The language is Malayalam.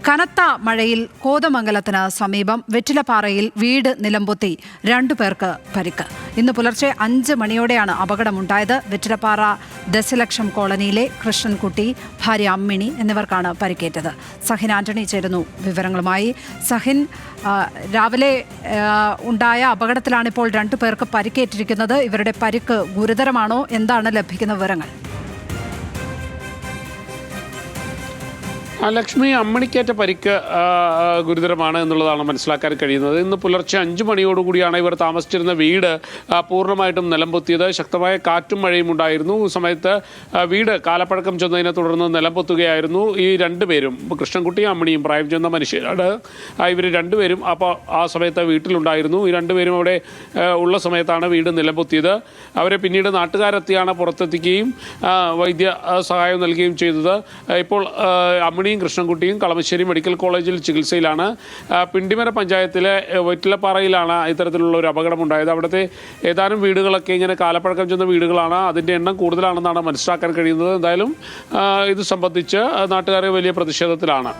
കനത്ത മഴയിൽ കോതമംഗലത്തിന് സമീപം വെറ്റിലപ്പാറയിൽ വീട് നിലംപൊത്തി 2 പേർക്ക് പരിക്ക്. ഇന്ന് പുലർച്ചെ 5 മണിയോടെയാണ് അപകടമുണ്ടായത്. വെറ്റിലപ്പാറ ദശലക്ഷം കോളനിയിലെ കൃഷ്ണൻകുട്ടി, ഭാര്യ അമ്മിണി എന്നിവർക്കാണ് പരിക്കേറ്റത്. സഹിൻ ആന്റണി ചേരുന്നു വിവരങ്ങളുമായി. സഹിൻ, രാവിലെ ഉണ്ടായ അപകടത്തിലാണ് ഇപ്പോൾ 2 പേർക്ക് പരിക്കേറ്റിരിക്കുന്നത്. ഇവരുടെ പരിക്ക് ഗുരുതരമാണോ? എന്താണ് ലഭിക്കുന്ന വിവരങ്ങൾ? ലക്ഷ്മി, അമ്മണിക്കേറ്റ പരിക്ക് ഗുരുതരമാണ് എന്നുള്ളതാണ് മനസ്സിലാക്കാൻ കഴിയുന്നത്. ഇന്ന് പുലർച്ചെ 5 മണിയോടുകൂടിയാണ് ഇവർ താമസിച്ചിരുന്ന വീട് പൂർണ്ണമായിട്ടും നിലംപൊത്തിയത്. ശക്തമായ കാറ്റും മഴയും ഉണ്ടായിരുന്നു. ഈ സമയത്ത് വീട് കാലപ്പഴക്കം ചെന്നതിനെ തുടർന്ന് നിലംപൊത്തുകയായിരുന്നു. ഈ 2 പേരും, കൃഷ്ണൻകുട്ടിയും അമ്മണിയും, പ്രായം ചെന്ന മനുഷ്യരാണ്. ഇവർ 2 പേരും അപ്പോൾ ആ സമയത്ത് വീട്ടിലുണ്ടായിരുന്നു. ഈ 2 പേരും അവിടെ ഉള്ള സമയത്താണ് വീട് നിലംപൊത്തിയത്. അവരെ പിന്നീട് നാട്ടുകാരെത്തിയാണ് പുറത്തെത്തിക്കുകയും വൈദ്യ സഹായം നൽകുകയും ചെയ്തത്. ഇപ്പോൾ അമ്മിണിയും കൃഷ്ണൻകുട്ടിയും കളമശ്ശേരി മെഡിക്കൽ കോളേജിൽ ചികിത്സയിലാണ്. പിണ്ടിമര പഞ്ചായത്തിലെ വെറ്റിലപ്പാറയിലാണ് ഇത്തരത്തിലുള്ള ഒരു അപകടമുണ്ടായത്. അവിടുത്തെ ഏതാനും വീടുകളൊക്കെ ഇങ്ങനെ കാലപ്പഴക്കം ചെന്ന വീടുകളാണ്. അതിൻ്റെ എണ്ണം കൂടുതലാണെന്നാണ് മനസ്സിലാക്കാൻ കഴിയുന്നത്. എന്തായാലും ഇത് സംബന്ധിച്ച് നാട്ടുകാർ വലിയ പ്രതിഷേധത്തിലാണ്.